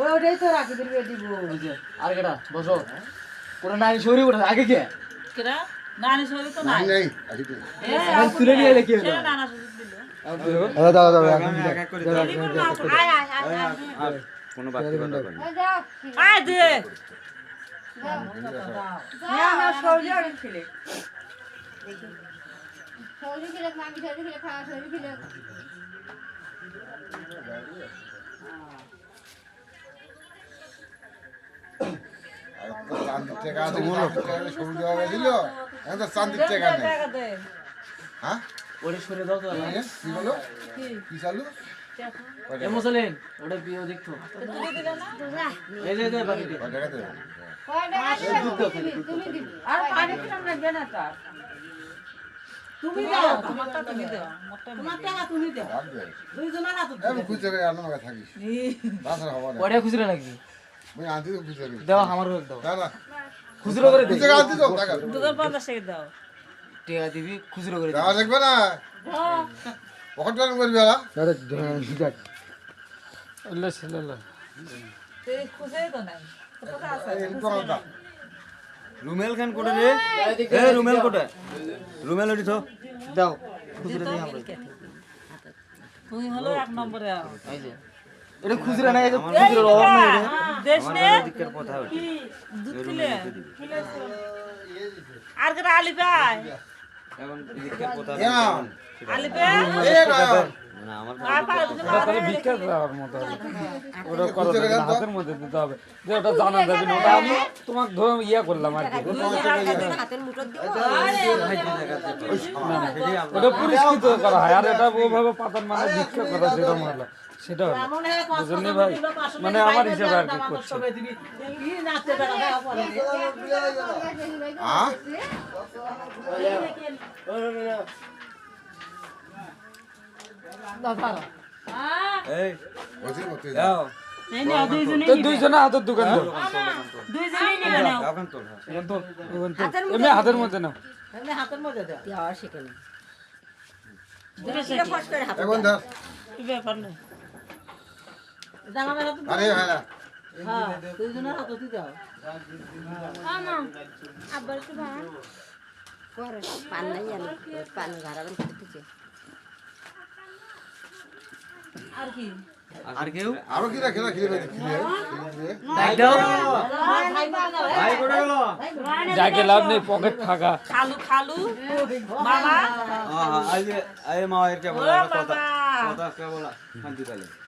ওটাই তো রাখি দিবে দিব আর কেডা বসো কোন নানি শরীর ওঠে আগে কে কেডা নানি শরীর তো নাই নাই আমি তুলে নিয়ে এলে কি হলো সেটা নানা শরীর দিল দাও দাও এক এক করে আয় আয় আয় আর কোনো বাকি কথা বলি আয় দে না সৌজি আর ছিলে সৌজি ছিলে মামি সৌজি ছিলে খাওয়া সৌজি ছিলে চান্দির টাকা আছে সবুজ দেওয়া দিল এখন তো চান্দির টাকা নেই হ্যাঁ ওরে সরে দাও তো কি বলো কি চালু এমোসলেন ওটা বিও দেখতো এই যে দে বাকি কয় টাকা দেবে কয় টাকা দিবি তুমি দিবি আর পানি কিনা লাগবে না তার তুমি দাও তোমারটা তুমি দাও তোমার টাকা তুমি দাও রাখবে দুইজনের না তো আমি খুঁজে রে আন্ন মাথা থাকিস বাসা হবা না ওটা খুচরা নাকি আমি আনতে তো খুঁজে রে দাও আমার হোক দাও না না খুচরো করে দে খুঁজে আনতে তো টাকা দুধের 50 টাকা দাও টিয়া দিবি খুচরো করে দেওয়া লাগবে না পকেট টান করবি আলা দাদা জিগাট আল্লাহ সাল্লাল্লাহ তুই খুশি তো নাই তো কথা আছে এই পকেটটা রুমেল খান কোটে রে এ রুমেল কোটে রুমেল ওটি তো দাও খুচরো দিই আমরা তুই হলো এক নম্বরে এই যে এটা খুচরা না এটা খুচরা অভাব নাই রে দেশ নে দিকের কথা ওটি দুধ কিলে আর কে আলি পাই এখন দিকের কথা আলি পাই এ না না আমার আর পারে দুধ তাহলে ভিক্ষা দেওয়ার মতো ওটা করা যাবে না, হাতের মধ্যে দিতে হবে যে ওটা জানা যাবে না ওটা আমি তোমাকে ধরে ইয়ে করলাম আর কি ওটা পুরস্কৃত করা হয় আর এটা ওভাবে পাতার মানে ভিক্ষা করা যেটা হলো সেটা হলো বুঝলি ভাই মানে আমার হিসাবে আর কি করছে হ্যাঁ এই বসে মতে যাও তো দুইজনে হাতের দোকান দাও দুইজনেই নিবে নাও এখন তো এমনি হাতের মধ্যে নাও এমনি হাতের মধ্যে দাও দেওয়া শিখেনি এখন ধর কি ব্যাপার না জামা মেলা তো আরে ভাইরা হ্যাঁ দুইজনের হাতে দাও আব্বার কি ভাই করে পান নাই আমি পান ঘাড়াবেন করতেছে আর কি আর কেউ আরো কি রাখে না খিলে ভাই খিলে দাই দাও ভাই কোটে গেল যাকে লাভ নেই পকেট ফাঁকা খালু খালু মামা আই মা এর কে ও বলা কথা বাবা কথা কে বলা শান্তি তালে